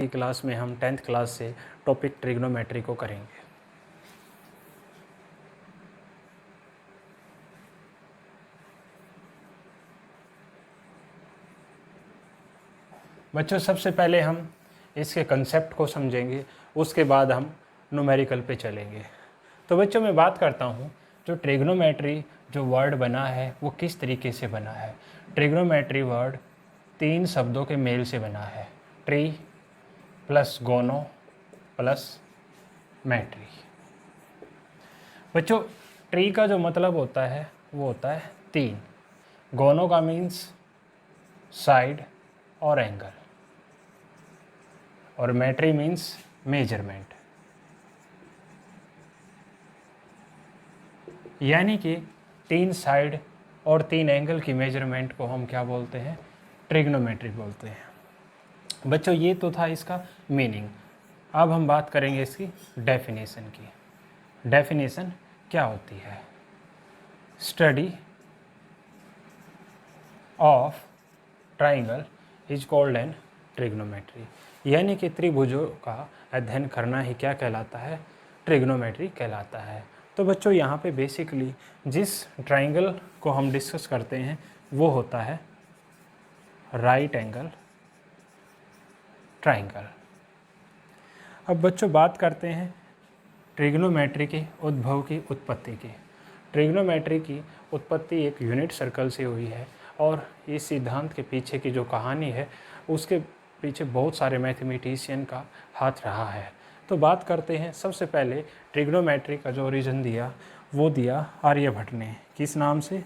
की क्लास में हम 10th क्लास से टॉपिक ट्रिग्नोमेट्री को करेंगे। बच्चों सबसे पहले हम इसके कंसेप्ट को समझेंगे, उसके बाद हम न्यूमेरिकल पे चलेंगे। तो बच्चों मैं बात करता हूँ जो ट्रिग्नोमेट्री जो वर्ड बना है वो किस तरीके से बना है। ट्रिग्नोमेट्री वर्ड 3 शब्दों के मेल से बना है, ट्री प्लस गोनो प्लस मैट्री। बच्चों ट्री का जो मतलब होता है वो होता है 3, गोनो का मीन्स साइड और एंगल, और मैट्री मीन्स मेजरमेंट। यानी कि 3 साइड और 3 एंगल की मेजरमेंट को हम क्या बोलते हैं, ट्रिग्नोमेट्री बोलते हैं। बच्चों ये तो था इसका मीनिंग। अब हम बात करेंगे इसकी डेफिनेशन की। डेफिनेशन क्या होती है? Study of triangle is called an trigonometry. यानी कि त्रिभुजों का अध्ययन करना ही क्या कहलाता है, ट्रिग्नोमेट्री कहलाता है। तो बच्चों यहाँ पे बेसिकली जिस ट्राइंगल को हम डिस्कस करते हैं वो होता है राइट एंगल ट्राइंगल। अब बच्चों बात करते हैं ट्रिग्नोमेट्री के उद्भव की, उत्पत्ति की। ट्रिग्नोमेट्री की उत्पत्ति एक यूनिट सर्कल से हुई है, और इस सिद्धांत के पीछे की जो कहानी है उसके पीछे बहुत सारे मैथमेटिशियन का हाथ रहा है। तो बात करते हैं सबसे पहले ट्रिग्नोमेट्री का जो ओरिजिन दिया वो दिया आर्यभट्ट ने। किस नाम से?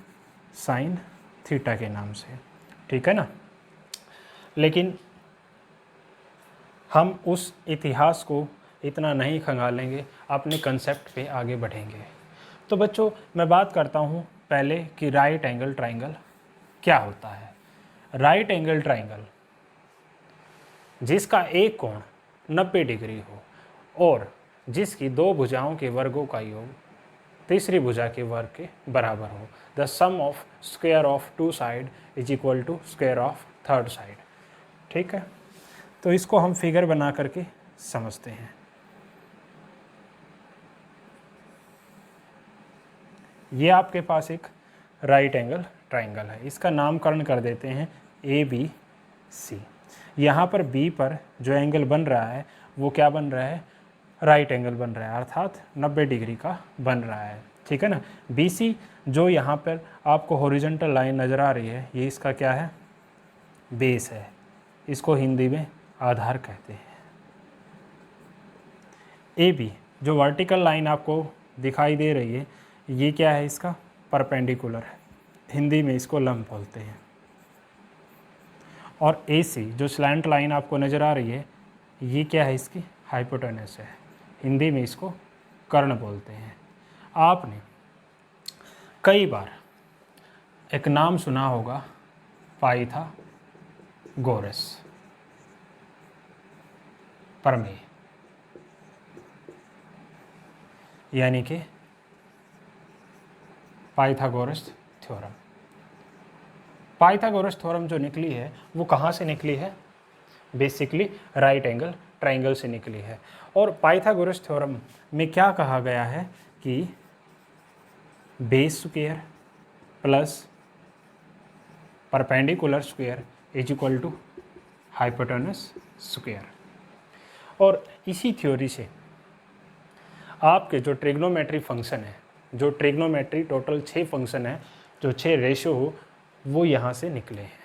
साइन थीटा के नाम से, ठीक है ना। लेकिन हम उस इतिहास को इतना नहीं खंगालेंगे, अपने कंसेप्ट पे आगे बढ़ेंगे। तो बच्चों मैं बात करता हूँ पहले कि राइट एंगल ट्राइंगल क्या होता है। राइट एंगल ट्राइंगल जिसका एक कोण 90 डिग्री हो और जिसकी 2 भुजाओं के वर्गों का योग तीसरी भुजा के वर्ग के बराबर हो। The sum of square of 2 side is equal to square of 3rd side, ठीक है। तो इसको हम फिगर बना करके समझते हैं। ये आपके पास एक राइट एंगल ट्राइंगल है, इसका नामकरण कर देते हैं ABC। यहाँ पर B पर जो एंगल बन रहा है वो क्या बन रहा है, राइट एंगल बन रहा है, अर्थात 90 डिग्री का बन रहा है, ठीक है ना। BC जो यहाँ पर आपको हॉरिजॉन्टल लाइन नज़र आ रही है ये इसका क्या है, बेस है, इसको हिंदी में आधार कहते हैं। AB जो वर्टिकल लाइन आपको दिखाई दे रही है ये क्या है, इसका परपेंडिकुलर है, हिंदी में इसको लंब बोलते हैं। और AC जो स्लैंट लाइन आपको नज़र आ रही है ये क्या है, इसकी हाइपोटेनस है, हिंदी में इसको कर्ण बोलते हैं। आपने कई बार एक नाम सुना होगा पाइथागोरस प्रमेय, यानी कि पाइथागोरस थ्योरम। पाइथागोरस थ्योरम जो निकली है वो कहाँ से निकली है, बेसिकली राइट एंगल ट्राइंगल से निकली है। और पाइथागोरस थ्योरम में क्या कहा गया है कि base square plus perpendicular square is equal to hypotenuse square. और इसी थ्योरी से आपके जो ट्रिग्नोमेट्री फंक्शन है, जो ट्रिग्नोमेट्री टोटल 6 फंक्शन है, जो 6 रेशियो हो वो यहाँ से निकले हैं।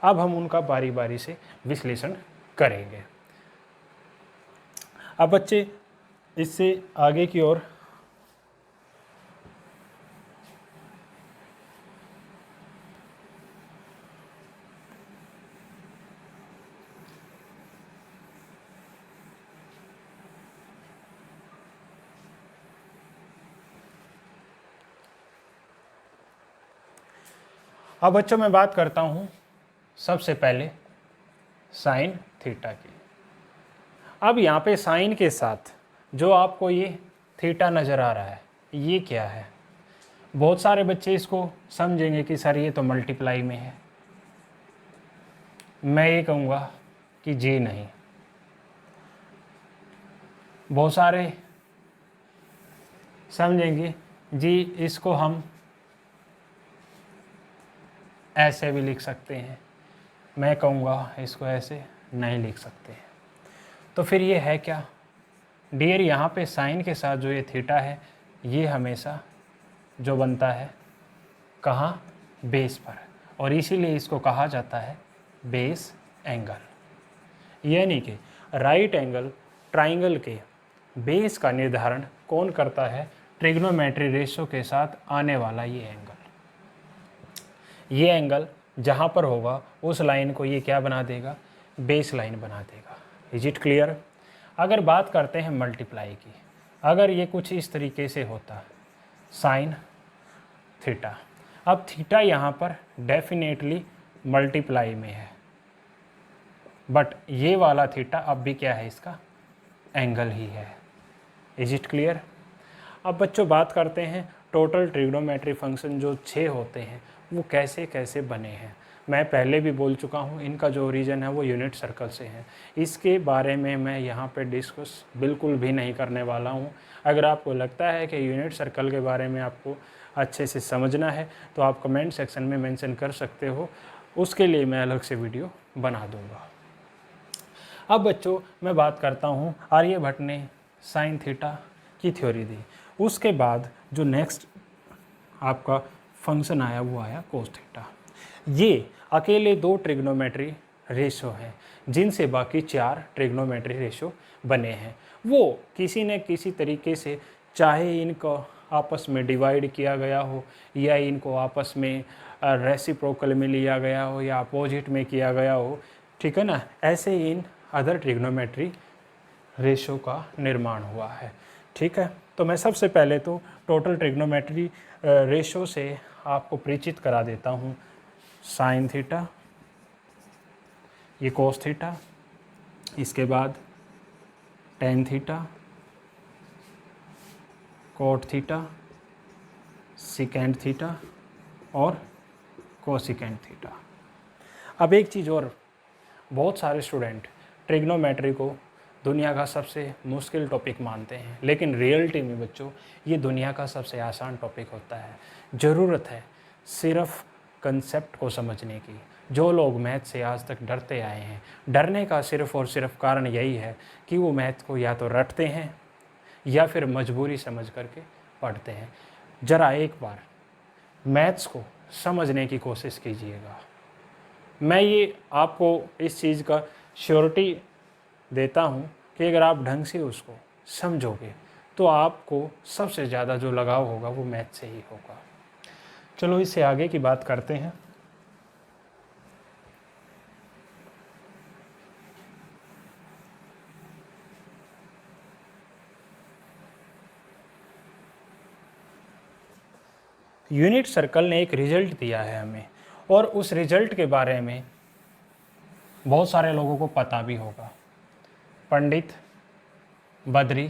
अब हम उनका बारी बारी से विश्लेषण करेंगे। अब बच्चे इससे आगे की ओर अब बच्चों मैं बात करता हूँ सबसे पहले साइन थीटा की। अब यहाँ पे साइन के साथ जो आपको ये थीटा नज़र आ रहा है ये क्या है, बहुत सारे बच्चे इसको समझेंगे कि सर ये तो मल्टीप्लाई में है। मैं ये कहूँगा कि जी नहीं, बहुत सारे समझेंगे जी इसको हम ऐसे भी लिख सकते हैं, मैं कहूँगा इसको ऐसे नहीं लिख सकते हैं। तो फिर ये है क्या डियर, यहाँ पे साइन के साथ जो ये थीटा है ये हमेशा जो बनता है कहाँ, बेस पर, और इसीलिए इसको कहा जाता है बेस एंगल। यानी कि राइट एंगल ट्राइंगल के बेस का निर्धारण कौन करता है, ट्रिग्नोमेट्री रेशो के साथ आने वाला ये एंगल। ये एंगल जहाँ पर होगा उस लाइन को ये क्या बना देगा, बेस लाइन बना देगा। Is it clear. अगर बात करते हैं मल्टीप्लाई की, अगर ये कुछ इस तरीके से होता साइन थीटा, अब थीटा यहाँ पर डेफिनेटली मल्टीप्लाई में है, बट ये वाला थीटा अब भी क्या है, इसका एंगल ही है। Is it clear. अब बच्चों बात करते हैं टोटल ट्रिग्नोमेट्री फंक्शन जो 6 होते हैं वो कैसे कैसे बने हैं। मैं पहले भी बोल चुका हूँ, इनका जो ओरिजिन है वो यूनिट सर्कल से है। इसके बारे में मैं यहाँ पे डिस्कस बिल्कुल भी नहीं करने वाला हूँ। अगर आपको लगता है कि यूनिट सर्कल के बारे में आपको अच्छे से समझना है तो आप कमेंट सेक्शन में मेंशन कर सकते हो, उसके लिए मैं अलग से वीडियो बना दूँगा। अब बच्चों मैं बात करता हूँ, आर्यभट्ट ने साइन थीटा की थ्योरी दी, उसके बाद जो नेक्स्ट आपका फंक्शन आया वो आया कोस थीटा। ये अकेले 2 ट्रिग्नोमेट्री रेशो हैं जिनसे बाकी 4 ट्रिग्नोमेट्री रेशो बने हैं। वो किसी न किसी तरीके से, चाहे इनको आपस में डिवाइड किया गया हो या इनको आपस में रेसिप्रोकल में लिया गया हो या अपोजिट में किया गया हो, ठीक है ना, ऐसे इन अदर ट्रिग्नोमेट्री रेशो का निर्माण हुआ है। ठीक है, तो मैं सबसे पहले तो टोटल ट्रिग्नोमेट्री रेशो से आपको परिचित करा देता हूँ। साइन थीटा, ये कोस थीटा, इसके बाद tan theta, cot theta, secant theta और कोसिकेंड थीटा। अब एक चीज़ और, बहुत सारे स्टूडेंट ट्रिग्नोमेट्री को दुनिया का सबसे मुश्किल टॉपिक मानते हैं, लेकिन रियलिटी में बच्चों ये दुनिया का सबसे आसान टॉपिक होता है। ज़रूरत है सिर्फ कंसेप्ट को समझने की। जो लोग मैथ से आज तक डरते आए हैं, डरने का सिर्फ और सिर्फ कारण यही है कि वो मैथ को या तो रटते हैं या फिर मजबूरी समझ करके पढ़ते हैं। ज़रा एक बार मैथ्स को समझने की कोशिश कीजिएगा। मैं ये आपको इस चीज़ का श्योरिटी देता हूँ कि अगर आप ढंग से उसको समझोगे तो आपको सबसे ज़्यादा जो लगाव होगा वो मैथ से ही होगा। चलो इससे आगे की बात करते हैं। यूनिट सर्कल ने एक रिजल्ट दिया है हमें, और उस रिजल्ट के बारे में बहुत सारे लोगों को पता भी होगा। पंडित बद्री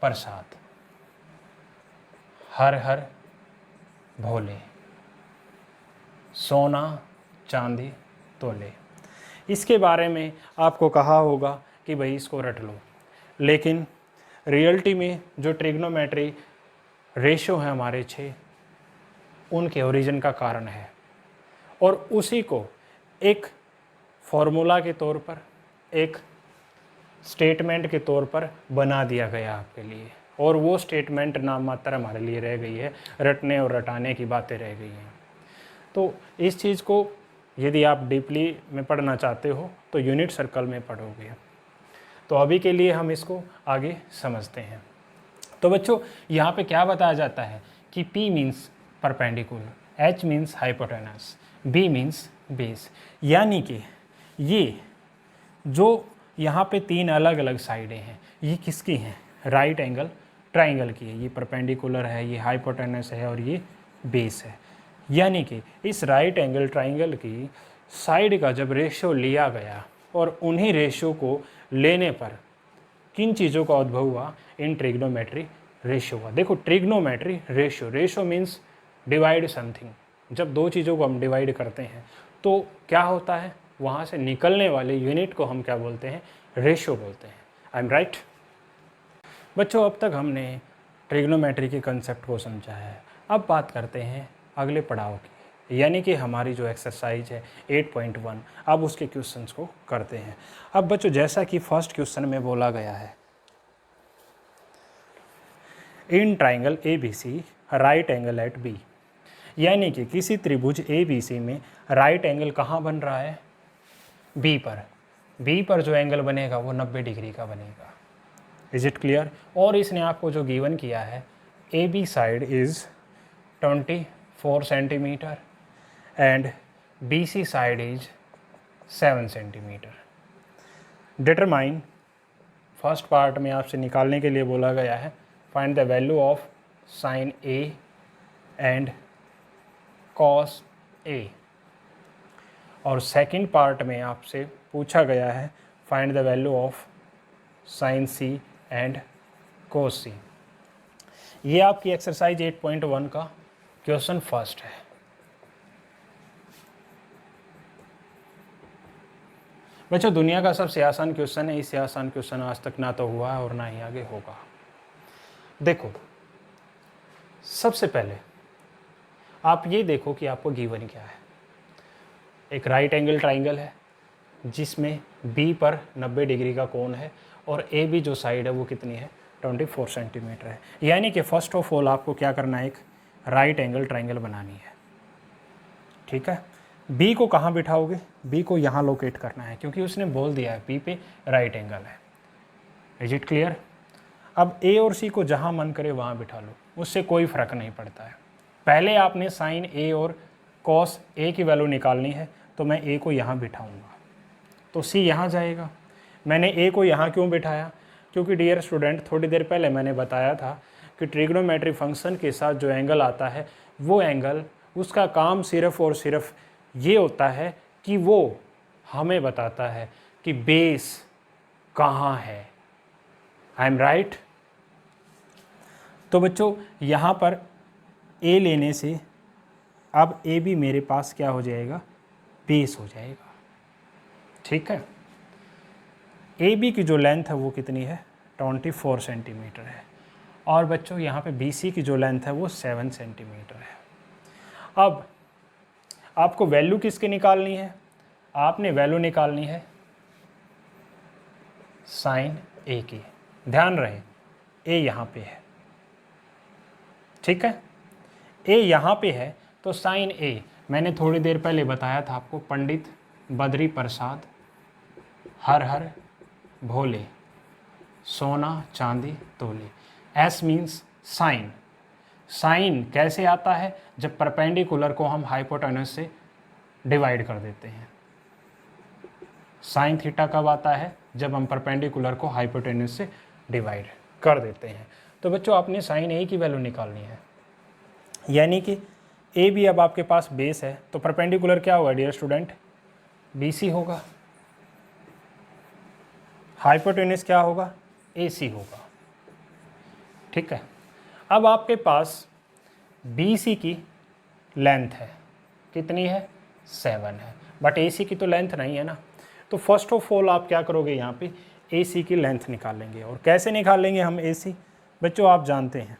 प्रसाद, हर हर भोले, सोना चांदी तोले। इसके बारे में आपको कहा होगा कि भाई इसको रट लो, लेकिन रियलिटी में जो ट्रिग्नोमेट्री रेशो है हमारे 6, उनके ओरिजिन का कारण है, और उसी को एक फॉर्मूला के तौर पर, एक स्टेटमेंट के तौर पर बना दिया गया आपके लिए, और वो स्टेटमेंट नाम मात्र हमारे लिए रह गई है, रटने और रटाने की बातें रह गई हैं। तो इस चीज़ को यदि आप डीपली में पढ़ना चाहते हो तो यूनिट सर्कल में पढ़ोगे। तो अभी के लिए हम इसको आगे समझते हैं। तो बच्चों यहाँ पे क्या बताया जाता है कि P means perpendicular, H means hypotenuse, B means base. यानी कि ये जो यहाँ पे 3 अलग अलग साइडें हैं, ये किसकी हैं, राइट एंगल ट्राइंगल की है। ये परपेंडिकुलर है, ये हाइपोटेनस है और ये बेस है। यानी कि इस राइट एंगल ट्राइंगल की साइड का जब रेशियो लिया गया और उन्हीं रेशियो को लेने पर किन चीज़ों का उद्भव हुआ, इन ट्रिग्नोमेट्री रेशियो हुआ। देखो trigonometry ratio, ratio means divide something. जब 2 चीज़ों को हम डिवाइड करते हैं तो क्या होता है, वहाँ से निकलने वाले यूनिट को हम क्या बोलते हैं, रेशियो बोलते हैं। I am right. बच्चों अब तक हमने ट्रिग्नोमेट्री के कंसेप्ट को समझा है। अब बात करते हैं अगले पड़ाव की, यानी कि हमारी जो एक्सरसाइज है 8.1, अब उसके क्वेश्चंस को करते हैं। अब बच्चों जैसा कि फर्स्ट क्वेश्चन में बोला गया है, in triangle A B C right angle at B, यानी कि किसी त्रिभुज ए बी सी में राइट एंगल कहाँ बन रहा है, बी पर। बी पर जो एंगल बनेगा वो 90 डिग्री का बनेगा। Is it clear? और इसने आपको जो गिवन किया है, A B side is 24 centimetre and B C side is 7 centimetre. Determine, first part में आपसे निकालने के लिए बोला गया है find the value of sine A and cos A, और सेकंड पार्ट में आपसे पूछा गया है find the value of sine C and cos C. ये आपकी एक्सरसाइज 8.1 का क्वेश्चन फर्स्ट है। बच्चों दुनिया का सबसे आसान क्वेश्चन है, इससे आसान क्वेश्चन आज तक ना तो हुआ है और ना ही आगे होगा। देखो सबसे पहले आप ये देखो कि आपको गिवन क्या है। एक राइट एंगल ट्राइंगल है जिसमें बी पर 90 डिग्री का कोण है और ए बी जो साइड है वो कितनी है, 24 सेंटीमीटर है। यानी कि फर्स्ट ऑफ ऑल आपको क्या करना है, एक राइट एंगल ट्राइंगल बनानी है। ठीक है, बी को कहाँ बिठाओगे, बी को यहाँ लोकेट करना है क्योंकि उसने बोल दिया है बी पे राइट एंगल है। Is it clear? अब ए और सी को जहाँ मन करे वहाँ बिठा लो, उससे कोई फ़र्क नहीं पड़ता है। पहले आपने साइन ए और कॉस ए की वैल्यू निकालनी है, तो मैं ए को यहाँ बिठाऊँगा तो सी यहाँ जाएगा। मैंने ए को यहाँ क्यों बिठाया, क्योंकि डियर स्टूडेंट थोड़ी देर पहले मैंने बताया था कि ट्रिग्नोमेट्री फंक्शन के साथ जो एंगल आता है वो एंगल, उसका काम सिर्फ और सिर्फ ये होता है कि वो हमें बताता है कि बेस कहाँ है। I am right? तो बच्चों यहाँ पर ए लेने से अब ए भी मेरे पास क्या हो जाएगा, बेस हो जाएगा। ठीक है, ए बी की जो लेंथ है वो कितनी है, 24 सेंटीमीटर है, और बच्चों यहाँ पे बी सी की जो लेंथ है वो 7 सेंटीमीटर है। अब आपको वैल्यू किसकी निकालनी है, आपने वैल्यू निकालनी है साइन ए की। ध्यान रहे ए यहाँ पे है, ठीक है, ए यहाँ पे है तो साइन ए, मैंने थोड़ी देर पहले बताया था आपको, पंडित बद्री प्रसाद हर हर भोले सोना चांदी तोले। S means sign. साइन कैसे आता है, जब परपेंडिकुलर को हम हाइपोटेनस से डिवाइड कर देते हैं। साइन थीटा कब आता है, जब हम परपेंडिकुलर को हाइपोटेनस से डिवाइड कर देते हैं। तो बच्चों आपने साइन ए की वैल्यू निकालनी है, यानी कि ए भी अब आपके पास बेस है तो परपेंडिकुलर क्या होगा डियर स्टूडेंट, बी सी होगा, हाइपोटेनस क्या होगा, ए सी होगा। ठीक है, अब आपके पास बी सी की लेंथ है, कितनी है, 7 है, बट ए सी की तो लेंथ नहीं है ना। तो फर्स्ट ऑफ ऑल आप क्या करोगे, यहाँ पे ए सी की लेंथ निकालेंगे। और कैसे निकालेंगे हम ए सी, बच्चों आप जानते हैं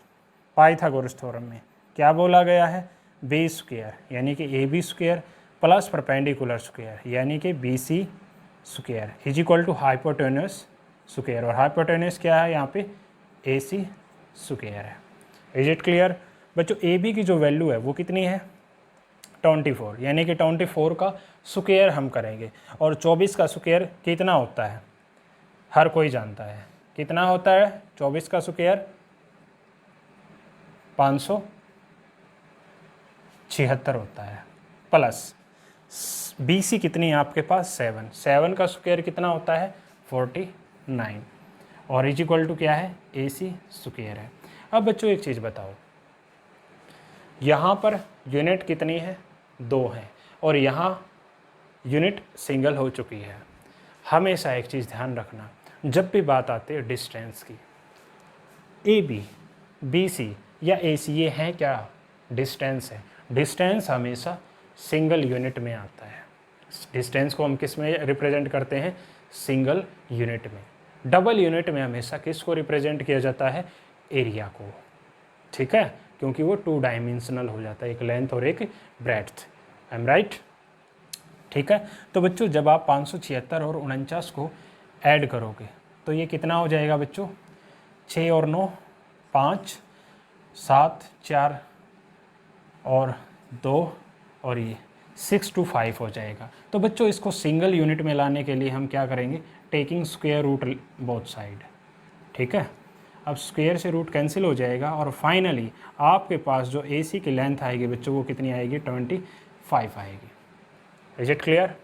पाइथागोरस थ्योरम में क्या बोला गया है, बी स्क्वायर यानी कि A B square plus perpendicular square यानी कि B C square is equal to hypotenuse square, और हाइपोटेनस क्या है यहाँ पे, ए सी स्क्वायर है। Is it clear? बच्चों ए बी की जो वैल्यू है वो कितनी है, 24, यानी कि 24 का स्क्वायर हम करेंगे, और 24 का स्क्वायर कितना होता है, हर कोई जानता है कितना होता है, 24 का स्क्वायर 576 होता है, प्लस बी सी कितनी है आपके पास, 7 का स्क्वायर कितना होता है, 49, और इज इक्वल टू क्या है, ए सी स्क्वायर है। अब बच्चों एक चीज़ बताओ, यहाँ पर यूनिट कितनी है, 2 है, और यहाँ यूनिट सिंगल हो चुकी है। हमेशा एक चीज़ ध्यान रखना, जब भी बात आती है डिस्टेंस की, ए बी, बी सी या ए सी, ये हैं क्या, डिस्टेंस है। डिस्टेंस हमेशा सिंगल यूनिट में आता है। डिस्टेंस को हम किस में रिप्रेजेंट करते हैं, सिंगल यूनिट में। डबल यूनिट में हमेशा किसको रिप्रेजेंट किया जाता है? एरिया को, ठीक है, क्योंकि वो 2 डायमेंशनल हो जाता है, एक लेंथ और एक ब्रेड्थ। I am right? ठीक है। तो बच्चों जब आप 576 और 49 को ऐड करोगे तो ये कितना हो जाएगा बच्चों? 6 और 9 5, 7 4 और 2 और ये 6 to 5 हो जाएगा। तो बच्चों इसको सिंगल यूनिट में लाने के लिए हम क्या करेंगे? Taking square root both side, ठीक है। अब स्क्वायर से रूट कैंसिल हो जाएगा और फाइनली आपके पास जो AC की लेंथ आएगी बच्चों वो कितनी आएगी? 25 आएगी। Is it clear?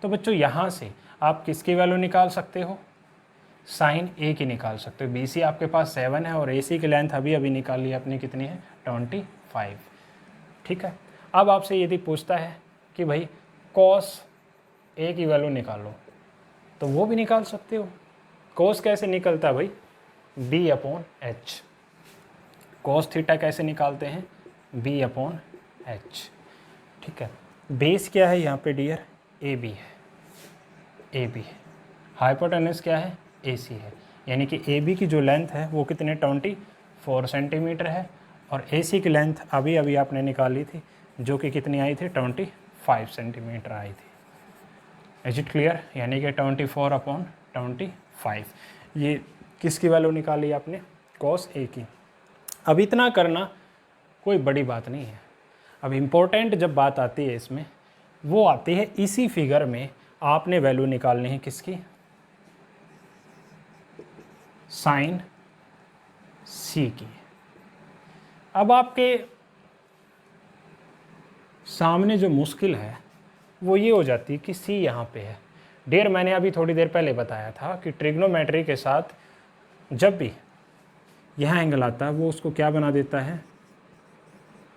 तो बच्चों यहाँ से आप किसकी वैल्यू निकाल सकते हो? साइन A की निकाल सकते हो। BC आपके पास 7 है और AC की लेंथ अभी अभी निकाल ली आपने, कितनी है? 25, ठीक है। अब आपसे यदि पूछता है कि भाई cos A की वैल्यू निकालो, तो वो भी निकाल सकते हो। cos कैसे निकलता है भाई? B/H। cos थीटा कैसे निकालते हैं? B/H, ठीक है। बेस क्या है यहाँ पे डियर? AB है, AB। हाइपोटेनस क्या है? AC है, यानी कि AB की जो लेंथ है वो कितने? 24 सेंटीमीटर है और AC की लेंथ अभी अभी आपने निकाली थी जो कि कितनी आई थी? 25 सेंटीमीटर आई थी। Is it clear? यानी कि 24/25। ये किसकी वैल्यू निकाली आपने? cos A की। अब इतना करना कोई बड़ी बात नहीं है। अब इम्पोर्टेंट जब बात आती है इसमें, वो आती है इसी फिगर में आपने वैल्यू निकालनी है किसकी? साइन C की। अब आपके सामने जो मुश्किल है वो ये हो जाती है कि C यहाँ पे है। डियर मैंने अभी थोड़ी देर पहले बताया था कि ट्रिग्नोमेट्री के साथ जब भी यहाँ एंगल आता है वो उसको क्या बना देता है?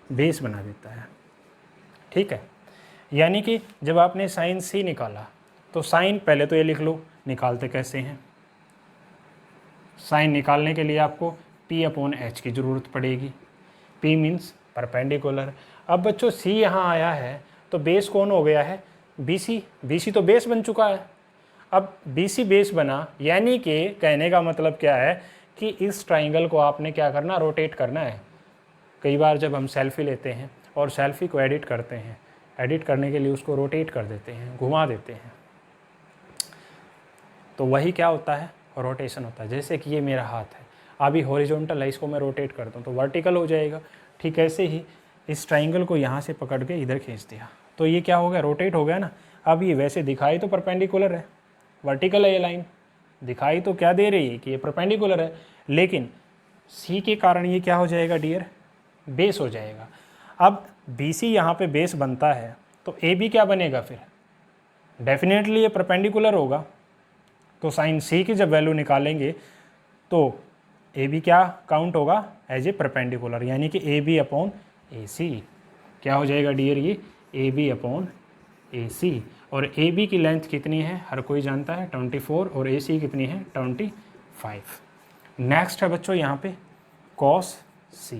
बेस बना देता है, ठीक है। यानी कि जब आपने साइन C निकाला तो साइन, पहले तो ये लिख लो, निकालते कैसे हैं? साइन निकालने के लिए आपको P/H की ज़रूरत पड़ेगी। P means perpendicular. अब बच्चों C यहाँ आया है तो बेस कौन हो गया है? BC। BC तो बेस बन चुका है। अब BC बेस बना, यानी कि कहने का मतलब क्या है कि इस ट्राइंगल को आपने क्या करना? रोटेट करना है। कई बार जब हम सेल्फी लेते हैं और सेल्फी को एडिट करते हैं, एडिट करने के लिए उसको रोटेट कर देते हैं, घुमा देते हैं, तो वही क्या होता है? रोटेशन होता है। जैसे कि ये मेरा हाथ है, अभी हॉरिजॉन्टल है, इसको मैं रोटेट करता हूँ तो वर्टिकल हो जाएगा। ठीक ऐसे ही इस ट्राइंगल को यहाँ से पकड़ के इधर खींच दिया तो ये क्या हो गया? रोटेट हो गया ना। अब ये वैसे दिखाई तो परपेंडिकुलर है, वर्टिकल है ये लाइन, दिखाई तो क्या दे रही है कि ये परपेंडिकुलर है, लेकिन C के कारण ये क्या हो जाएगा डियर? बेस हो जाएगा। अब BC यहाँ पे बेस बनता है तो AB क्या बनेगा फिर? डेफिनेटली ये परपेंडिकुलर होगा। तो साइन C की जब वैल्यू निकालेंगे तो AB क्या काउंट होगा? एज ए परपेंडिकुलर, यानी कि AB/AC क्या हो जाएगा डियर? ये AB/AC। और AB की लेंथ कितनी है? हर कोई जानता है 24 और AC कितनी है? 25। नेक्स्ट है बच्चों यहाँ पे cos C।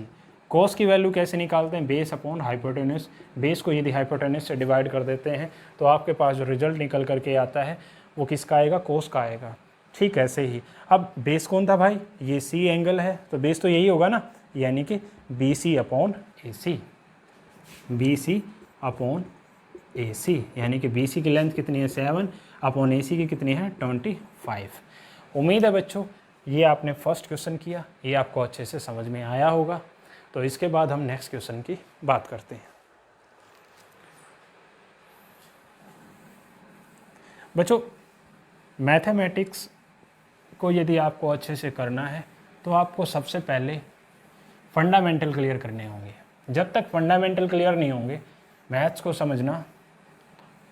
cos की वैल्यू कैसे निकालते हैं? बेस/हाइपोटेनस। बेस को यदि हाइपोटेनस से डिवाइड कर देते हैं तो आपके पास जो रिजल्ट निकल करके आता है वो किसका आएगा? cos का आएगा। ठीक ऐसे ही अब बेस कौन था भाई? ये C एंगल है तो बेस तो यही होगा ना, यानी कि BC/AC। BC/AC यानी कि BC की लेंथ कितनी है? 7/AC की कितनी है? 25। उम्मीद है बच्चों ये आपने फर्स्ट क्वेश्चन किया, ये आपको अच्छे से समझ में आया होगा। तो इसके बाद हम नेक्स्ट क्वेश्चन की बात करते हैं। बच्चों मैथमेटिक्स को यदि आपको अच्छे से करना है तो आपको सबसे पहले फंडामेंटल क्लियर करने होंगे। जब तक फंडामेंटल क्लियर नहीं होंगे मैथ्स को समझना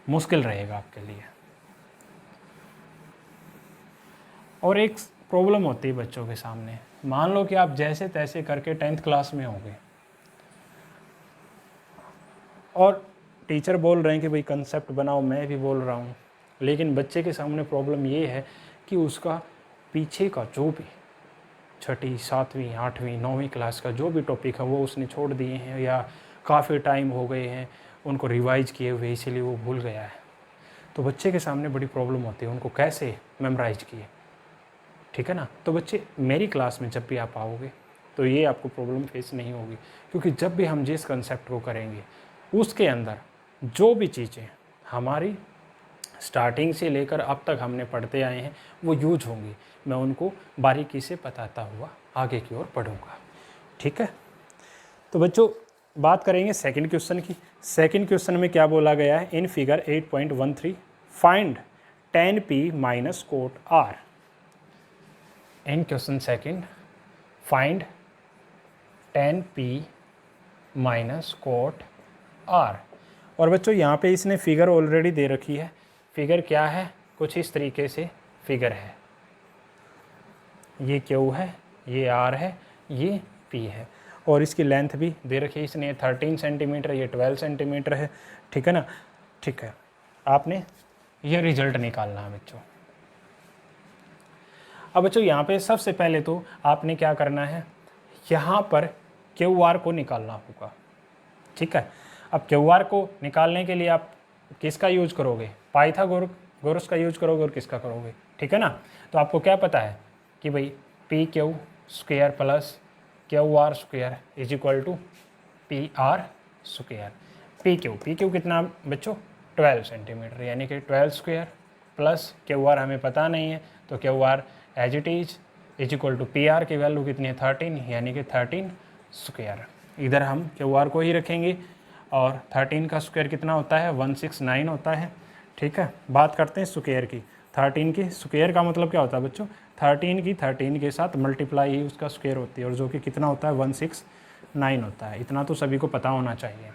मुश्किल रहेगा आपके लिए। और एक प्रॉब्लम होती है बच्चों के सामने, मान लो कि आप जैसे तैसे करके 10th क्लास में होंगे और टीचर बोल रहे हैं कि भाई कंसेप्ट बनाओ, मैं भी बोल रहा हूँ, लेकिन बच्चे के सामने प्रॉब्लम ये है कि उसका पीछे का जो भी 6ठी 7वीं 8वीं 9वीं क्लास का जो भी टॉपिक है वो उसने छोड़ दिए हैं या काफ़ी टाइम हो गए हैं उनको रिवाइज किए हुए, इसीलिए वो भूल गया है। तो बच्चे के सामने बड़ी प्रॉब्लम होती है, उनको कैसे मेमोराइज किए। ठीक है ना। तो बच्चे मेरी क्लास में जब भी आप आओगे तो ये आपको प्रॉब्लम फेस नहीं होगी, क्योंकि जब भी हम जिस कंसेप्ट को करेंगे उसके अंदर जो भी चीज़ें हमारी स्टार्टिंग से लेकर अब तक हमने पढ़ते आए हैं वो यूज होंगी, मैं उनको बारीकी से बताता हुआ आगे की ओर पढ़ूंगा। ठीक है। तो बच्चों बात करेंगे सेकंड क्वेश्चन की। सेकंड क्वेश्चन में क्या बोला गया है, in figure 8.13 find tan p minus cot r। In question second find tan p minus cot r। और बच्चों यहाँ पे इसने फिगर ऑलरेडी दे रखी है। फिगर क्या है, कुछ इस तरीके से फिगर है, ये Q है, ये R है, ये P है, और इसकी लेंथ भी दे रखी है इसने 13 सेंटीमीटर, ये 12 सेंटीमीटर है। ठीक है ना। ठीक है, आपने ये रिजल्ट निकालना है बच्चों। अब बच्चों यहाँ पे सबसे पहले तो आपने क्या करना है, यहाँ पर QR को निकालना होगा। ठीक है। अब QR को निकालने के लिए आप किसका यूज करोगे, पाइथागोरस का यूज करोगे और किसका करोगे। ठीक है ना। तो आपको क्या पता है कि भाई PQ square plus QR square is equal to PR square. PQ कितना बच्चों 12 सेंटीमीटर, यानी कि 12 स्क्वायर प्लस QR हमें पता नहीं है, तो QR as it is equal to PR की वैल्यू कितनी है 13, यानी कि 13 स्क्वायर। इधर हम QR को ही रखेंगे, और 13 का स्क्वायर कितना होता है 169 होता है। ठीक है। बात करते हैं स्क्वायर की। 13 की स्क्वायर का मतलब क्या होता है बच्चों, 13 के साथ मल्टीप्लाई ही उसका स्क्वायर होती है, और जो कि कितना होता है 169 होता है। इतना तो सभी को पता होना चाहिए।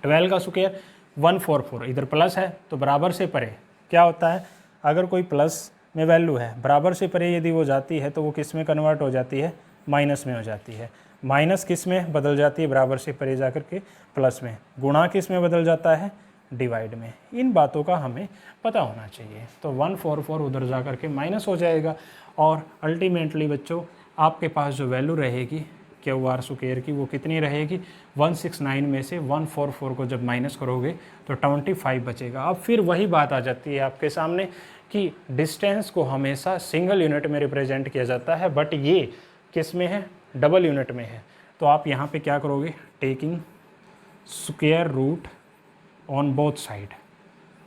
12 का स्क्वायर 144, इधर प्लस है तो बराबर से परे क्या होता है, अगर कोई प्लस में वैल्यू है बराबर से परे यदि वो जाती है तो वो किस में कन्वर्ट हो जाती है, माइनस में हो जाती है। माइनस किस में बदल जाती है, बराबर से परे जाकर के प्लस में। गुणा किस में बदल जाता है, डिवाइड में। इन बातों का हमें पता होना चाहिए। तो 144 उधर जा कर के माइनस हो जाएगा, और अल्टीमेटली बच्चों आपके पास जो वैल्यू रहेगी QR स्क्वायर की वो कितनी रहेगी, 169 में से 144 को जब माइनस करोगे तो 25 बचेगा। अब फिर वही बात आ जाती है आपके सामने कि डिस्टेंस को हमेशा सिंगल यूनिट में रिप्रेजेंट किया जाता है, बट ये किस में है, डबल यूनिट में है। तो आप यहाँ पे क्या करोगे, taking square root on both side,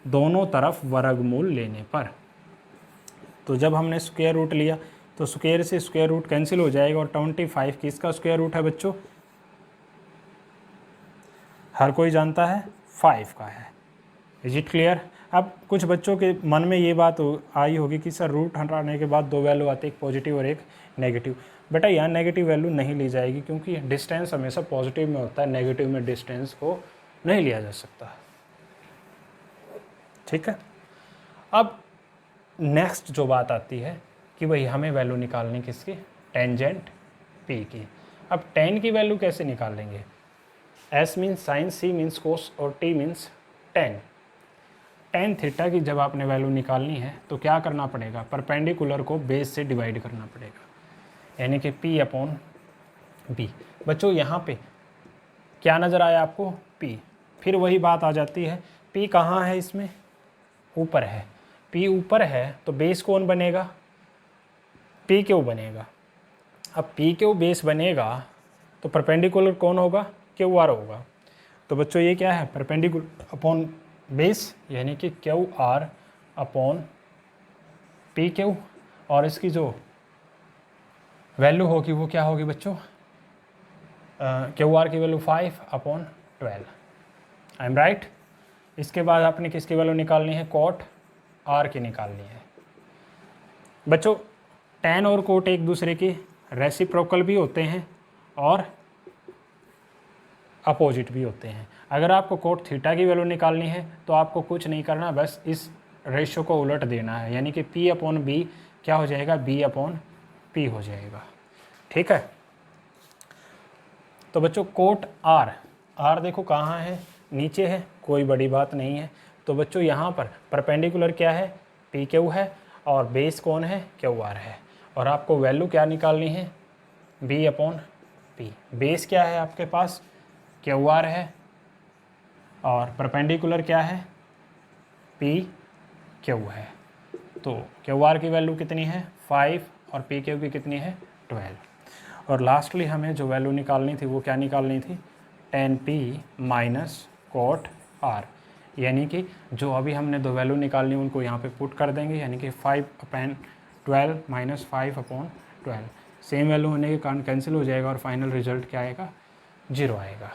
दोनों तरफ वर्गमूल लेने पर। तो जब हमने स्क्वायर रूट लिया तो स्क्वायर से स्क्वायर रूट कैंसिल हो जाएगा, और 25 किसका स्क्वायर रूट है बच्चों, हर कोई जानता है 5 का है। Is it clear. अब कुछ बच्चों के मन में ये बात आई होगी कि सर रूट हटाने के बाद दो वैल्यू आती है, एक पॉजिटिव और एक नेगेटिव। बेटा यहाँ नेगेटिव वैल्यू नहीं ली जाएगी, क्योंकि डिस्टेंस हमेशा पॉजिटिव में होता है, नेगेटिव में डिस्टेंस को नहीं लिया जा सकता। ठीक है। अब नेक्स्ट जो बात आती है कि भाई हमें वैल्यू निकालनी किसकी, टेंजेंट P की। अब tan की वैल्यू कैसे निकालेंगे, S means sine, C means cos और T means tan। tan theta की जब आपने वैल्यू निकालनी है तो क्या करना पड़ेगा, परपेंडिकुलर को बेस से डिवाइड करना पड़ेगा, यानी कि P/B। बच्चों यहाँ पे क्या नज़र आया आपको, P। फिर वही बात आ जाती है, P कहाँ है, इसमें ऊपर है। P ऊपर है तो बेस कौन बनेगा, PQ बनेगा। अब PQ बेस बनेगा तो परपेंडिकुलर कौन होगा, QR होगा। तो बच्चों ये क्या है, परपेंडिकुलर अपॉन बेस, यानी कि QR अपॉन PQ, और इसकी जो वैल्यू होगी वो क्या होगी बच्चों, QR की वैल्यू 5/12। I am right. इसके बाद आपने किसकी वैल्यू निकालनी है, कोट R की निकालनी है। बच्चों tan और कोट एक दूसरे के रेसिप्रोकल भी होते हैं और अपोजिट भी होते हैं। अगर आपको कोट थीटा की वैल्यू निकालनी है तो आपको कुछ नहीं करना, बस इस रेशियो को उलट देना है, यानी कि P/B क्या हो जाएगा, B/P हो जाएगा। ठीक है। तो बच्चों कोट R देखो कहाँ है, नीचे है, कोई बड़ी बात नहीं है। तो बच्चों यहाँ पर परपेंडिकुलर क्या है, PQ है, और बेस कौन है, QR है, और आपको वैल्यू क्या निकालनी है, B/P। बेस क्या है आपके पास, QR है, और परपेंडिकुलर क्या है, PQ है। तो QR की वैल्यू कितनी है 5 और पी क्यू की कितनी है 12। और लास्टली हमें जो वैल्यू निकालनी थी वो क्या निकालनी थी 10p माइनस कॉट r, यानी कि जो अभी हमने दो वैल्यू निकालनी उनको यहाँ पे पुट कर देंगे, यानी कि 5/12 माइनस 5/12 सेम वैल्यू होने के कारण कैंसिल हो जाएगा और फाइनल रिजल्ट क्या आएगा 0 आएगा।